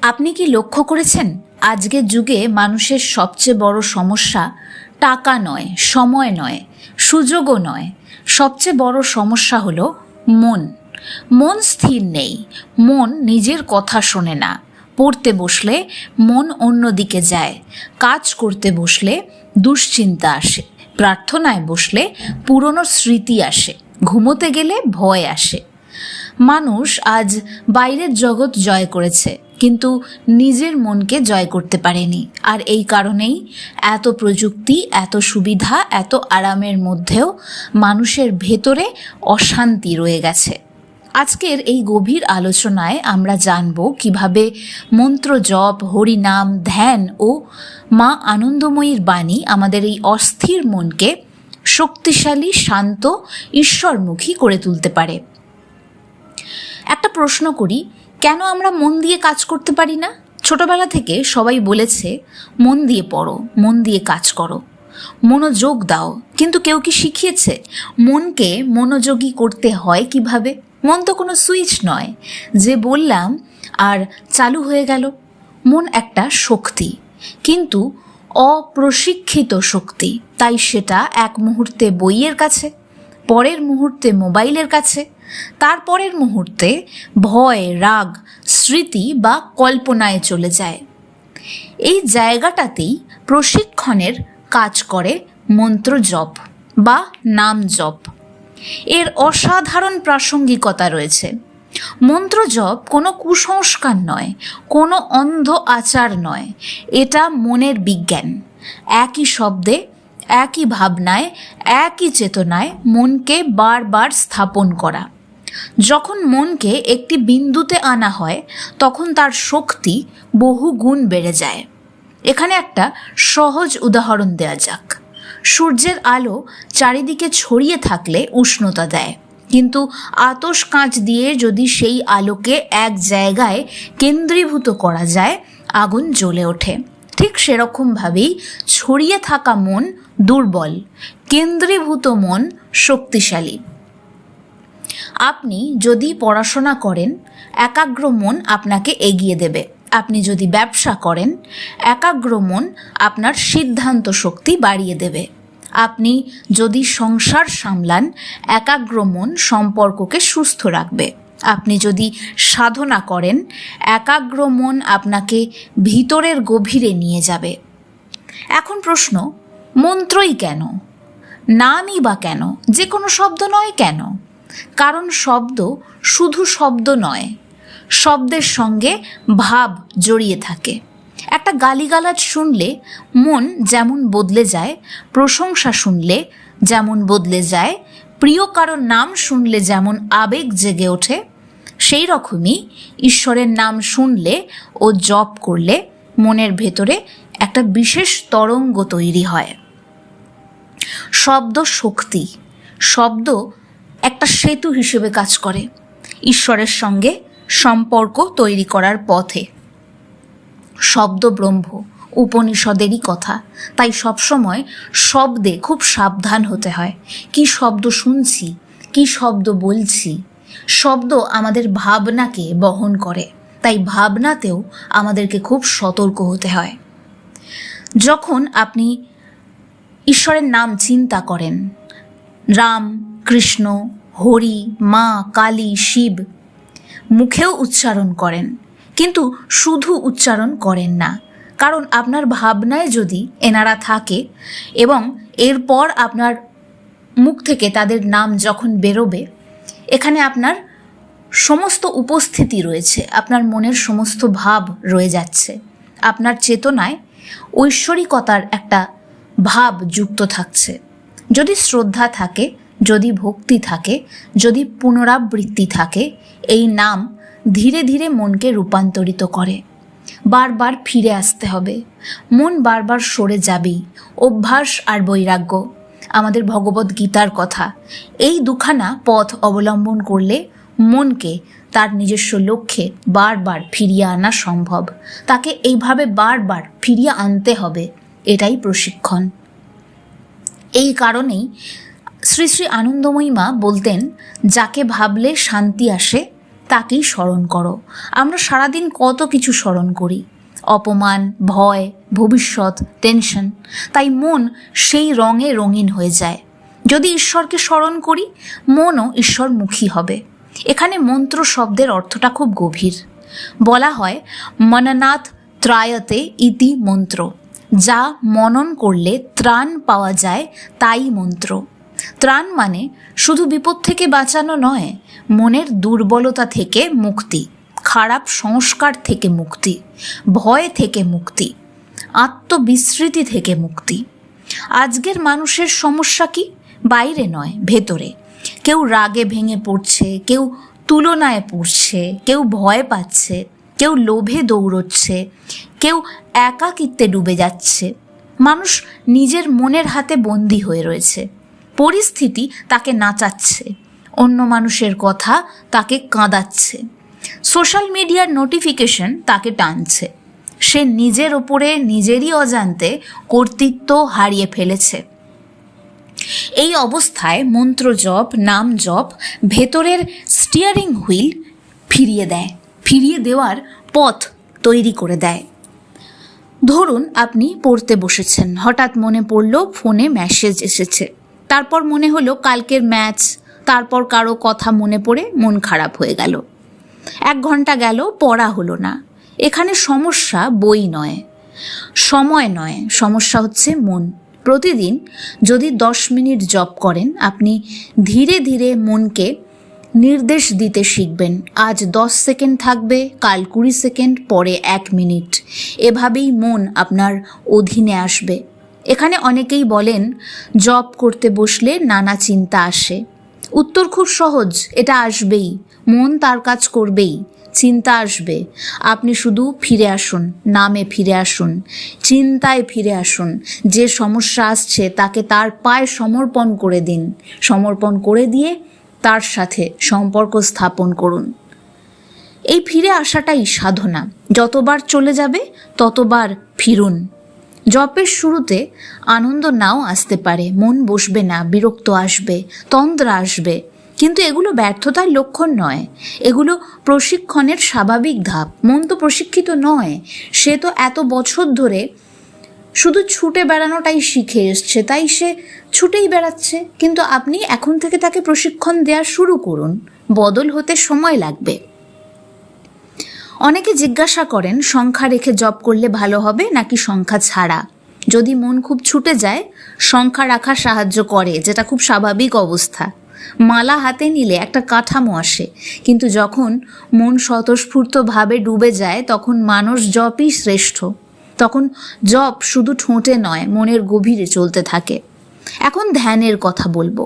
আপনি কি লক্ষ্য করেছেন আজকের যুগে মানুষের সবচেয়ে বড় সমস্যা টাকা নয়, সময় নয়, সুযোগও নয়। সবচেয়ে বড় সমস্যা হলো মন। মন স্থির নেই, মন নিজের কথা শোনে না। পড়তে বসলে মন অন্যদিকে যায়, কাজ করতে বসলে দুশ্চিন্তা আসে, প্রার্থনায় বসলে পুরনো স্মৃতি আসে, ঘুমোতে গেলে ভয় আসে। মানুষ আজ বাইরের জগৎ জয় করেছে, কিন্তু নিজের মনকে জয় করতে পারেনি। আর এই কারণেই এত প্রযুক্তি, এত সুবিধা, এত আরামের মধ্যেও মানুষের ভেতরে অশান্তি রয়ে গেছে। আজকের এই গভীর আলোচনায় আমরা জানব কিভাবে মন্ত্র জপ, হরিনাম, ধ্যান ও মা আনন্দময়ীর বাণী আমাদের এই অস্থির মনকে শক্তিশালী, শান্ত, ঈশ্বরমুখী করে তুলতে পারে। একটা প্রশ্ন করি, কেন আমরা মন দিয়ে কাজ করতে পারি না? ছোটবেলা থেকে সবাই বলেছে মন দিয়ে পড়ো, মন দিয়ে কাজ করো, মনোযোগ দাও। কিন্তু কেউ কি শিখিয়েছে মনকে মনোযোগী করতে হয় কিভাবে? মন তো কোনো সুইচ নয় যে বললাম আর চালু হয়ে গেল। মন একটা শক্তি, কিন্তু অপ্রশিক্ষিত শক্তি। তাই সেটা এক মুহূর্তে বইয়ের কাছে, পরের মুহূর্তে মোবাইলের কাছে, তারপরের মুহূর্তে ভয়, রাগ, স্মৃতি বা কল্পনায় চলে যায়। এই জায়গাটাতেই প্রশিক্ষণের কাজ করে মন্ত্র জপ বা নাম জপ। এর অসাধারণ প্রাসঙ্গিকতা রয়েছে। মন্ত্র জপ কোনো কুসংস্কার নয়, কোনো অন্ধ আচার নয়। এটা মনের বিজ্ঞান। একই শব্দে, একই ভাবনায়, একই চেতনায় মনকে বারবার স্থাপন করা। যখন মনকে একটি বিন্দুতে আনা হয়, তখন তার শক্তি বহু গুণ বেড়ে যায়। এখানে একটা সহজ উদাহরণ দেওয়া যাক। সূর্যের আলো চারিদিকে ছড়িয়ে থাকলে উষ্ণতা দেয়, কিন্তু আতশ কাঁচ দিয়ে যদি সেই আলোকে এক জায়গায় কেন্দ্রীভূত করা যায়, আগুন জ্বলে ওঠে। ঠিক সেরকমভাবেই ছড়িয়ে থাকা মন দুর্বল, কেন্দ্রীভূত মন শক্তিশালী। আপনি যদি পড়াশোনা করেন, একাগ্র মন আপনাকে এগিয়ে দেবে। আপনি যদি ব্যবসা করেন, একাগ্র মন আপনার সিদ্ধান্ত শক্তি বাড়িয়ে দেবে। আপনি যদি সংসার সামলান, একাগ্র মন সম্পর্ককে সুস্থ রাখবে। আপনি যদি সাধনা করেন, একাগ্র মন আপনাকে ভিতরের গভীরে নিয়ে যাবে। এখন প্রশ্ন, মন্ত্রই কেন? নামই বা কেন? যে কোনো শব্দ নয় কেন? কারণ শব্দ শুধু শব্দ নয়, শব্দের সঙ্গে ভাব জড়িয়ে থাকে। একটা গালিগালাজ শুনলে মন যেমন বদলে যায়, প্রশংসা শুনলে যেমন বদলে যায়, প্রিয় কারোর নাম শুনলে যেমন আবেগ জেগে ওঠে, সেই রকমই ঈশ্বরের নাম শুনলে ও জপ করলে মনের ভেতরে একটা বিশেষ তরঙ্গ তৈরি হয়। শব্দ শক্তি। শব্দ একটা সেতু হিসেবে কাজ করে ঈশ্বরের সঙ্গে সম্পর্ক তৈরি করার পথে। শব্দ ব্রহ্ম, উপনিষদেরই কথা। তাই সবসময় শব্দে খুব সাবধান হতে হয়। কি শব্দ শুনছি, কি শব্দ বলছি। শব্দ আমাদের ভাবনাকে বহন করে, তাই ভাবনাতেও আমাদেরকে খুব সতর্ক হতে হয়। যখন আপনি ঈশ্বরের নাম চিন্তা করেন, রাম, কৃষ্ণ, হরি, মা, কালী, শিব, মুখেও উচ্চারণ করেন, কিন্তু শুধু উচ্চারণ করেন না। কারণ আপনার ভাবনায় যদি এনারা থাকে এবং এরপর আপনার মুখ থেকে তাদের নাম যখন বেরোবে, এখানে আপনার সমস্ত উপস্থিতি রয়েছে, আপনার মনের সমস্ত ভাব রয়ে যাচ্ছে। আপনার চেতনায় ঐশ্বরিকতার একটা ভাব যুক্ত থাকছে। যদি শ্রদ্ধা থাকে, যদি ভক্তি থাকে, যদি পুনরাবৃত্তি থাকে, এই নাম ধীরে ধীরে মনকে রূপান্তরিত করে। বারবার ফিরে আসতে হবে। মন বারবার সরে যাবেই। অভ্যাস আর বৈরাগ্য, আমাদের ভগবদ গীতার কথা। এই দুখানা পথ অবলম্বন করলে মনকে তার নিজস্ব লক্ষ্যে বারবার ফিরিয়ে আনা সম্ভব। তাকে এইভাবে বারবার ফিরিয়ে আনতে হবে, এটাই প্রশিক্ষণ। এই কারণেই শ্রী শ্রী আনন্দময়ী মা বলতেন, যাকে ভাবলে শান্তি আসে তাকেই স্মরণ করো। আমরা সারাদিন কত কিছু স্মরণ করি, অপমান, ভয়, ভবিষ্যৎ, টেনশন। তাই মন সেই রঙে রঙিন হয়ে যায়। যদি ঈশ্বরকে স্মরণ করি, মনও ঈশ্বরমুখী হবে। এখানে মন্ত্র শব্দের অর্থটা খুব গভীর। বলা হয় মননাথ ত্রায়তে ইতি মন্ত্র, যা মনন করলে ত্রাণ পাওয়া যায় তাই মন্ত্র। ত্রাণ মানে শুধু বিপদ থেকে বাঁচানো নয়, মনের দুর্বলতা থেকে মুক্তি, খারাপ সংস্কার থেকে মুক্তি, ভয় থেকে মুক্তি, আত্মবিস্মৃতি থেকে মুক্তি। আজকের মানুষের সমস্যা কি? বাইরে নয়, ভেতরে। কেউ রাগে ভেঙে পড়ছে, কেউ তুলনায় পড়ছে, কেউ ভয় পাচ্ছে, কেউ লোভে দৌড়চ্ছে, কেউ একাকিত্বে ডুবে যাচ্ছে। মানুষ নিজের মনের হাতে বন্দী হয়ে রয়েছে। পরিস্থিতি তাকে নাচাচ্ছে, অন্য মানুষের কথা তাকে কাঁদাচ্ছে, সোশ্যাল মিডিয়ার নোটিফিকেশন তাকে টানছে। সে নিজের ওপরে নিজেরই অজান্তে কর্তৃত্ব হারিয়ে ফেলেছে। এই অবস্থায় মন্ত্র জপ, নাম জপ ভেতরের স্টিয়ারিং হুইল ফিরিয়ে দেওয়ার পথ তৈরি করে দেয়। ধরুন আপনি পড়তে বসেছেন, হঠাৎ মনে পড়ল ফোনে মেসেজ এসেছে, তারপর মনে হলো কালকের ম্যাচ, তারপর কারো কথা মনে পড়ে মন খারাপ হয়ে গেল। 1 ঘন্টা গেল, পড়া হলো না। এখানে সমস্যা বই নয়, সময় নয়, সমস্যা হচ্ছে মন। প্রতিদিন যদি 10 মিনিট জপ করেন, আপনি ধীরে ধীরে মনকে নির্দেশ দিতে শিখবেন। আজ 10 সেকেন্ড থাকবে, কাল 20 সেকেন্ড, পরে 1 মিনিট। এভাবেই মন আপনার অধীনে আসবে। এখানে অনেকেই বলেন জপ করতে বসলে নানা চিন্তা আসে। উত্তর খুব সহজ, এটা আসবেই। মন তার কাজ করবেই, চিন্তা আসবে। আপনি শুধু ফিরে আসুন, নামে ফিরে আসুন, চিন্তায় ফিরে আসুন। যে সমস্যা আসছে তাকে তার পায়ে সমর্পণ করে দিন। সমর্পণ করে দিয়ে তার সাথে সম্পর্ক স্থাপন করুন। এই ফিরে আসাটাই সাধনা। যতবার চলে যাবে ততবার ফিরুন। জপের শুরুতে আনন্দ নাও আসতে পারে, মন বসবে না, বিরক্ত আসবে, তন্দ্রা আসবে, কিন্তু এগুলো ব্যর্থতার লক্ষণ নয়, এগুলো প্রশিক্ষণের স্বাভাবিক ধাপ। মন তো প্রশিক্ষিত নয়, সে তো এত বছর ধরে শুধু ছুটে বেড়ানোটাই শিখে এসছে, তাই সে ছুটেই বেড়াচ্ছে। কিন্তু আপনি এখন থেকে তাকে প্রশিক্ষণ দেওয়া শুরু করুন, বদল হতে সময় লাগবে। অনেকে জিজ্ঞাসা করেন সংখ্যা রেখে জপ করলে ভালো হবে নাকি সংখ্যা ছাড়া। যদি মন খুব ছুটে যায়, সংখ্যা রাখা সাহায্য করে, যেটা খুব স্বাভাবিক অবস্থা। মালা হাতে নিলে একটা কাঠামো আসে, কিন্তু যখন মন স্বতঃস্ফূর্তভাবে ডুবে যায় তখন মানস জপই শ্রেষ্ঠ। তখন জপ শুধু ঠোঁটে নয়, মনের গভীরে চলতে থাকে। এখন ধ্যানের কথা বলবো,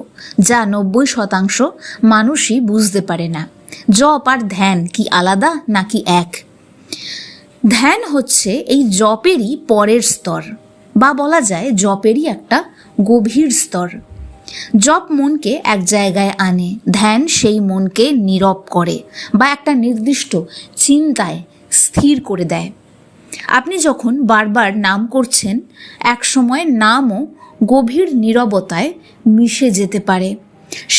যা 90% মানুষই বুঝতে পারে না। জপ আর ধ্যান কি আলাদা নাকি এক? ধ্যান হচ্ছে এই জপেরই পরের স্তর, বা বলা যায় জপেরই একটা গভীর স্তর। জপ মনকে এক জায়গায় আনে, ধ্যান সেই মনকে নীরব করে বা একটা নির্দিষ্ট চিন্তায় স্থির করে দেয়। আপনি যখন বারবার নাম করছেন, এক সময় নামও গভীর নীরবতায় মিশে যেতে পারে।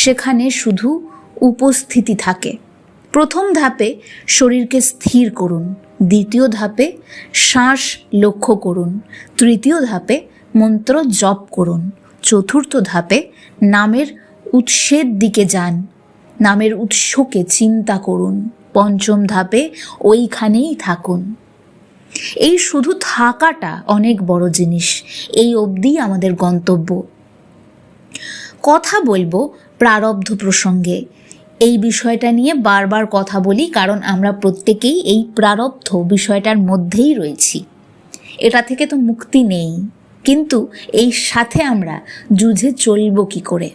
সেখানে শুধু উপস্থিতি থাকে। প্রথম ধাপে শরীরকে স্থির করুন, দ্বিতীয় ধাপে শ্বাস লক্ষ্য করুন, তৃতীয় ধাপে মন্ত্র জপ করুন, চতুর্থ ধাপে নামের উৎসের দিকে যান, নামের উৎসকে চিন্তা করুন, পঞ্চম ধাপে ওইখানেই থাকুন। এই শুধু থাকাটা অনেক বড় জিনিস, এই অবধি আমাদের গন্তব্য। কথা বলবো প্রারব্ধ প্রসঙ্গে। এই বিষয়টা নিয়ে বারবার কথা বলি কারণ আমরা প্রত্যেকেই এই প্রারব্ধ বিষয়টার মধ্যেই রয়েছি। এটা থেকে তো মুক্তি নেই, কিন্তু এই সাথে আমরা যুঝে চলব কি করে?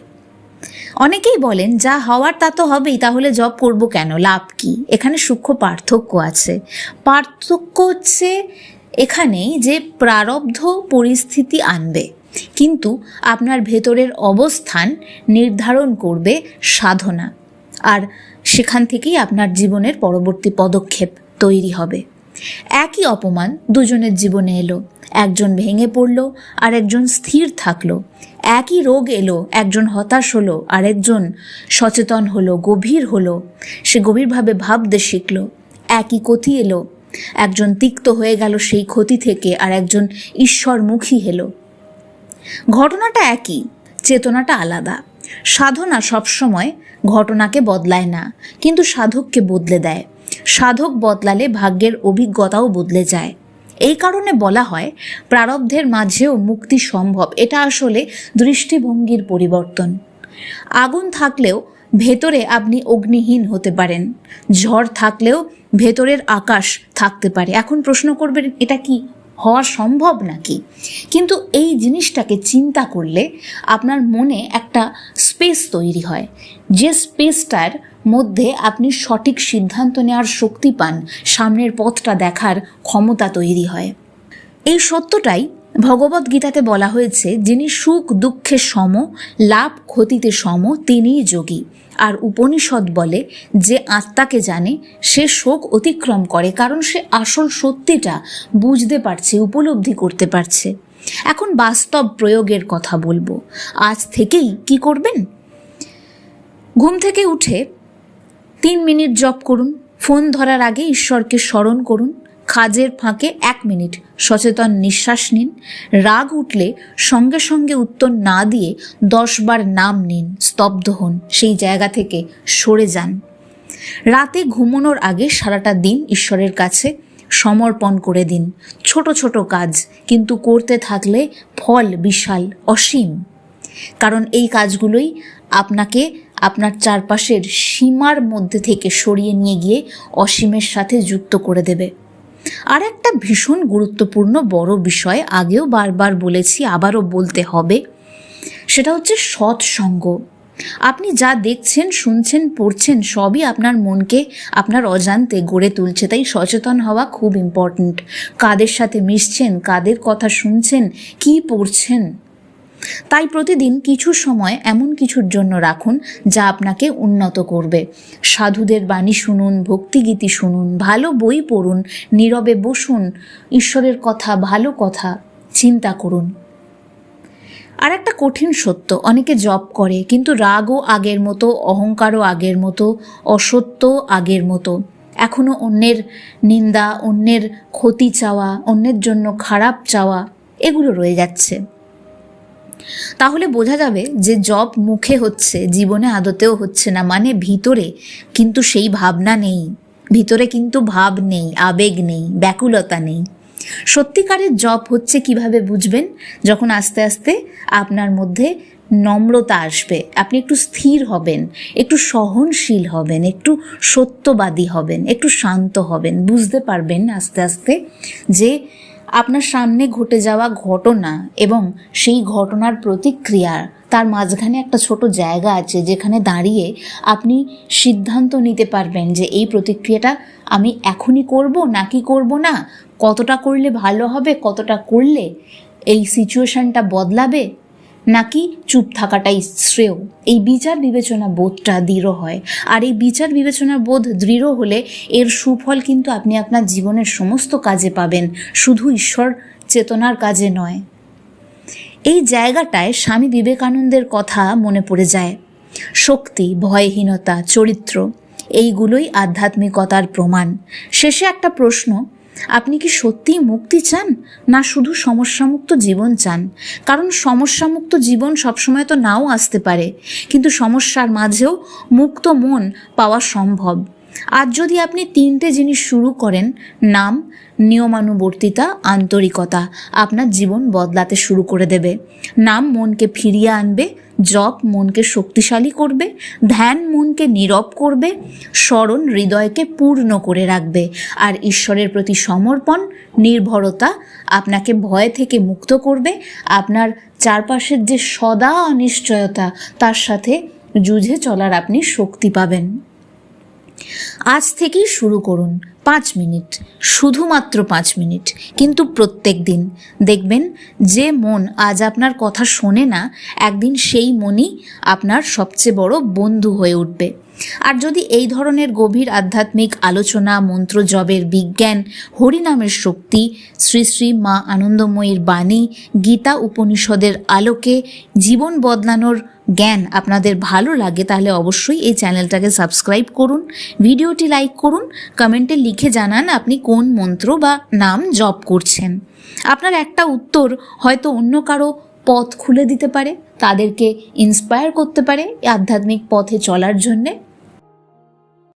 অনেকেই বলেন যা হওয়ার তা তো হবেই, তাহলে জব করব কেন, লাভ কি? এখানে সূক্ষ্ম পার্থক্য আছে। পার্থক্য হচ্ছে এখানেই যে প্রারব্ধ পরিস্থিতি আনবে, কিন্তু আপনার ভেতরের অবস্থান নির্ধারণ করবে সাধনা, আর সেখান থেকেই আপনার জীবনের পরবর্তী পদক্ষেপ তৈরি হবে। একই অপমান দুজনের জীবনে এলো, একজন ভেঙে পড়ল আর একজন স্থির থাকলো। একই রোগ এলো, একজন হতাশ হলো আর একজন সচেতন হলো, গভীর হলো, সে গভীরভাবে ভাবতে শিখলো। একই ক্ষতি এলো, একজন তিক্ত হয়ে গেল সেই ক্ষতি থেকে আর একজন ঈশ্বরমুখী হলো। ঘটনাটা একই, চেতনাটা আলাদা। সাধনা সবসময় ঘটনাকে বদলায় না, কিন্তু সাধককে বদলে দেয়। সাধক বদলালে ভাগ্যের অভিজ্ঞতাও বদলে যায়। এই কারণে বলা হয় প্রারব্ধের মাঝেও মুক্তি সম্ভব। এটা আসলে দৃষ্টিভঙ্গির পরিবর্তন। আগুন থাকলেও ভেতরে আপনি অগ্নিহীন হতে পারেন, ঝড় থাকলেও ভেতরের আকাশ থাকতে পারে। এখন প্রশ্ন করবেন এটা কি হওয়া সম্ভব নাকি? কিন্তু এই জিনিসটাকে চিন্তা করলে আপনার মনে একটা স্পেস তৈরি হয়, যে স্পেসটার মধ্যে আপনি সঠিক সিদ্ধান্ত নেওয়ার শক্তি পান, সামনের পথটা দেখার ক্ষমতা তৈরি হয়। এই সত্যটাই ভগবদ্গীতাতে বলা হয়েছে, যিনি সুখ দুঃখে সম, লাভ ক্ষতিতে সম, তিনিই যোগী। আর উপনিষদ বলে যে আত্মাকে জানে সে শোক অতিক্রম করে, কারণ সে আসল সত্যিটা বুঝতে পারছে, উপলব্ধি করতে পারছে। এখন বাস্তব প্রয়োগের কথা বলবো। আজ থেকেই কি করবেন? ঘুম থেকে উঠে 3 মিনিট জপ করুন। ফোন ধরার আগে ঈশ্বরকে স্মরণ করুন। কাজের ফাঁকে 1 মিনিট সচেতন নিঃশ্বাস নিন। রাগ উঠলে সঙ্গে সঙ্গে উত্তর না দিয়ে 10 বার নাম নিন, স্তব্ধ হন, সেই জায়গা থেকে সরে যান। রাতে ঘুমানোর আগে সারাটা দিন ঈশ্বরের কাছে সমর্পণ করে দিন। ছোট ছোট কাজ, কিন্তু করতে থাকলে ফল বিশাল, অসীম। কারণ এই কাজগুলোই আপনাকে আপনার চারপাশের সীমার মধ্যে থেকে সরিয়ে নিয়ে গিয়ে অসীমের সাথে যুক্ত করে দেবে। আর একটা ভীষণ গুরুত্বপূর্ণ বড় বিষয়, আগেও বারবার বলেছি, আবারও বলতে হবে, সেটা হচ্ছে সৎসঙ্গ। আপনি যা দেখছেন, শুনছেন, পড়ছেন সবই আপনার মনকে আপনার অজান্তে গড়ে তুলছে। তাই সচেতন হওয়া খুব ইম্পর্ট্যান্ট। কাদের সাথে মিশছেন, কাদের কথা শুনছেন, কি পড়ছেন। তাই প্রতিদিন কিছু সময় এমন কিছুর জন্য রাখুন যা আপনাকে উন্নত করবে। সাধুদের বাণী শুনুন, ভক্তিগীতি শুনুন, ভালো বই পড়ুন, নীরবে বসুন, ঈশ্বরের কথা, ভালো কথা চিন্তা করুন। আর একটা কঠিন সত্য, অনেকে জপ করে কিন্তু রাগও আগের মতো, অহংকারও আগের মতো, অসত্য আগের মতো। এখনও অন্যের নিন্দা, অন্যের ক্ষতি চাওয়া, অন্যের জন্য খারাপ চাওয়া, এগুলো রয়ে যাচ্ছে। তাহলে বোঝা যাবে যে জপ মুখে হচ্ছে, জীবনে আদতেও হচ্ছে না। মানে ভিতরে কিন্তু সেই ভাবনা নেই, ভিতরে কিন্তু ভাব নেই, আবেগ নেই, ব্যাকুলতা নেই। সত্যিকারের জপ হচ্ছে কিভাবে বুঝবেন? যখন আস্তে আস্তে আপনার মধ্যে নম্রতা আসবে, আপনি একটু স্থির হবেন, একটু সহনশীল হবেন, একটু সত্যবাদী হবেন, একটু শান্ত হবেন। বুঝতে পারবেন আস্তে আস্তে যে আপনার সামনে ঘটে যাওয়া ঘটনা এবং সেই ঘটনার প্রতিক্রিয়া, তার মাঝখানে একটা ছোট জায়গা আছে যেখানে দাঁড়িয়ে আপনি সিদ্ধান্ত নিতে পারবেন যে এই প্রতিক্রিয়াটা আমি এখনই করব নাকি করব না, কতটা করলে ভালো হবে, কতটা করলে এই সিচুয়েশনটা বদলাবে, নাকি চুপ থাকাটাই শ্রেয়। এই বিচার বিবেচনা বোধটা দৃঢ় হয়। আর এই বিচার বিবেচনা বোধ দৃঢ় হলে এর সুফল কিন্তু আপনি আপনার জীবনের সমস্ত কাজে পাবেন, শুধু ঈশ্বর চেতনার কাজে নয়। এই জায়গাটায় স্বামী বিবেকানন্দের কথা মনে পড়ে যায়। শক্তি, ভয়হীনতা, চরিত্র, এইগুলোই আধ্যাত্মিকতার প্রমাণ। শেষে একটা প্রশ্ন, আপনি কি সত্যিই মুক্তি চান, না শুধু সমস্যামুক্ত জীবন চান? কারণ সমস্যামুক্ত জীবন সবসময় তো নাও আসতে পারে, কিন্তু সমস্যার মাঝেও মুক্ত মন পাওয়া সম্ভব। আজ যদি আপনি 3টে জিনিস শুরু করেন, নাম, নিয়মানুবর্তিতা, আন্তরিকতা, আপনার জীবন বদলাতে শুরু করে দেবে। নাম মনকে ফিরিয়ে আনবে, জপ মনকে শক্তিশালী করবে, ধ্যান মনকে নীরব করবে, স্মরণ হৃদয়কে পূর্ণ করে রাখবে, আর ঈশ্বরের প্রতি সমর্পণ, নির্ভরতা আপনাকে ভয় থেকে মুক্ত করবে। আপনার চারপাশের যে সদা অনিশ্চয়তা, তার সাথে যুঝে চলার আপনি শক্তি পাবেন। আজ থেকেই শুরু করুন 5 মিনিট, শুধুমাত্র 5 মিনিট, কিন্তু প্রত্যেক দিন। দেখবেন যে মন আজ আপনার কথা শোনে না, একদিন সেই মনই আপনার সবচেয়ে বড় বন্ধু হয়ে উঠবে। আর যদি এই ধরনের গভীর আধ্যাত্মিক আলোচনা, মন্ত্র জপের বিজ্ঞান, হরিনামের শক্তি, শ্রী শ্রী মা আনন্দময়ীর বাণী, গীতা উপনিষদের আলোকে জীবন বদলানোর জ্ঞান আপনাদের ভালো লাগে, তাহলে অবশ্যই এই চ্যানেলটাকে সাবস্ক্রাইব করুন, ভিডিওটি লাইক করুন, কমেন্টে লিখে জানান আপনি কোন মন্ত্র বা নাম জপ করছেন। আপনার একটা উত্তর হয়তো অন্য কারো পথ খুলে দিতে পারে, তাদেরকে ইন্সপায়ার করতে পারে আধ্যাত্মিক পথে চলার জন্যে।